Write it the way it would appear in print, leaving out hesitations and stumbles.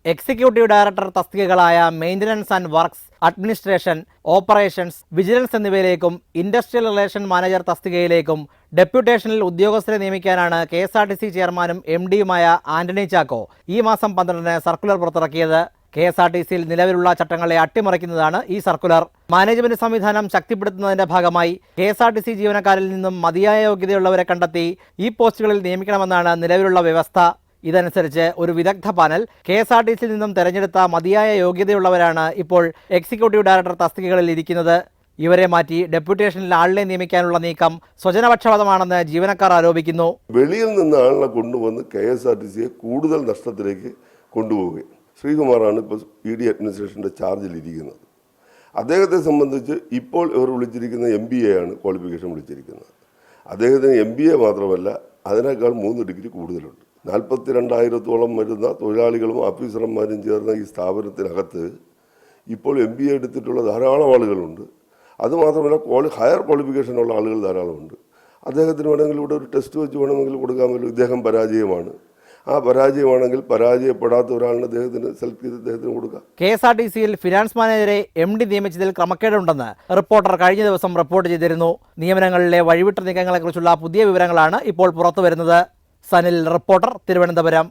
Executive director തസ്തികകളായ maintenance and works, administration, operations, vigilance എന്നിവയിലേക്കും industrial relation manager തസ്തികയിലേക്കും ഡെപ്യൂട്ടേഷനിൽ ഉദ്യോഗസ്ഥരെ നിയമിക്കാനാണ് KSRTC ചെയർമാനും MD-യുമായ ആന്റണി ചാക്കോ ഈ മാസം 12-ന് സർക്കുലർ പുറത്തിറക്കിയത്. KSRTCയിൽ നിലവിലുള്ള ചട്ടങ്ങളെ അട്ടിമറിക്കുന്നതാണ് ഈ സർക്കുലർ. മാനേജ്മെന്റ് സംവിധാനം ശക്തിപ്പെടുത്തുന്നതിന്റെ ഭാഗമായി KSRTC ജീവനക്കാരിൽ നിന്നും മതിയായ യോഗ്യതയുള്ളവരെ കണ്ടെത്തി ഈ പോസ്റ്റുകളിൽ നിയമിക്കണമെന്നാണ് നിലവിലുള്ള വ്യവസ്ഥ. ഇതനുസരിച്ച് ഒരു വിദഗ്ധ പാനൽ KSRTCയിൽ നിന്നും തെരഞ്ഞെടുത്ത മതിയായ യോഗ്യതയുള്ളവരാണ് ഇപ്പോൾ എക്സിക്യൂട്ടീവ് ഡയറക്ടർ തസ്തികകളിൽ ഇരിക്കുന്നത്. ഇവരെ മാറ്റി ഡെപ്യൂട്ടേഷനിൽ ആളിനെ നിയമിക്കാനുള്ള നീക്കം സ്വജനപക്ഷപാതമാണെന്ന് ജീവനക്കാർ ആരോപിക്കുന്നു. വെളിയിൽ നിന്ന് ആളിനെ കൊണ്ടുവന്ന് KSRTCയെ കൂടുതൽ നഷ്ടത്തിലേക്ക് കൊണ്ടുപോവുകയും ശ്രീകുമാറാണ് ഇപ്പോൾ ED അഡ്മിനിസ്ട്രേഷൻ്റെ ചാർജിലിരിക്കുന്നത്. അദ്ദേഹത്തെ സംബന്ധിച്ച് ഇപ്പോൾ ഇവർ വിളിച്ചിരിക്കുന്ന MBA ആണ് ക്വാളിഫിക്കേഷൻ വിളിച്ചിരിക്കുന്നത്. അദ്ദേഹത്തിന് MBA മാത്രമല്ല, അതിനേക്കാൾ 3 ഡിഗ്രി കൂടുതലുണ്ട്. 42,000-ഓളം വരുന്ന തൊഴിലാളികളും ഓഫീസർമാരും ചേർന്ന ഈ സ്ഥാപനത്തിനകത്ത് ഇപ്പോൾ MBA എടുത്തിട്ടുള്ള ധാരാളം ആളുകളുണ്ട്. അതുമാത്രമല്ല ഹയർ ക്വാളിഫിക്കേഷനുള്ള ആളുകൾ ധാരാളമുണ്ട്. അദ്ദേഹത്തിന് വേണമെങ്കിൽ ഇവിടെ ഒരു ടെസ്റ്റ് വെച്ച് വേണമെങ്കിൽ കൊടുക്കാമല്ലോ. ഇദ്ദേഹം പരാജയമാണ്. ആ പരാജയമാണെങ്കിൽ പരാജയപ്പെടാത്ത ഒരാളിന് അദ്ദേഹത്തിന് സെലക്ട് ചെയ്ത് അദ്ദേഹത്തിന് കൊടുക്കാം. KSRTCയിൽ ഫിനാൻസ് മാനേജരെ MD നിയമിച്ചതിൽ ക്രമക്കേടുണ്ടെന്ന് റിപ്പോർട്ടർ കഴിഞ്ഞ ദിവസം റിപ്പോർട്ട് ചെയ്തിരുന്നു. നിയമനങ്ങളിലെ വഴിവിട്ട നീക്കങ്ങളെക്കുറിച്ചുള്ള പുതിയ വിവരങ്ങളാണ് ഇപ്പോൾ പുറത്തുവരുന്നത്. സനിൽ, റിപ്പോർട്ടർ, തിരുവനന്തപുരം.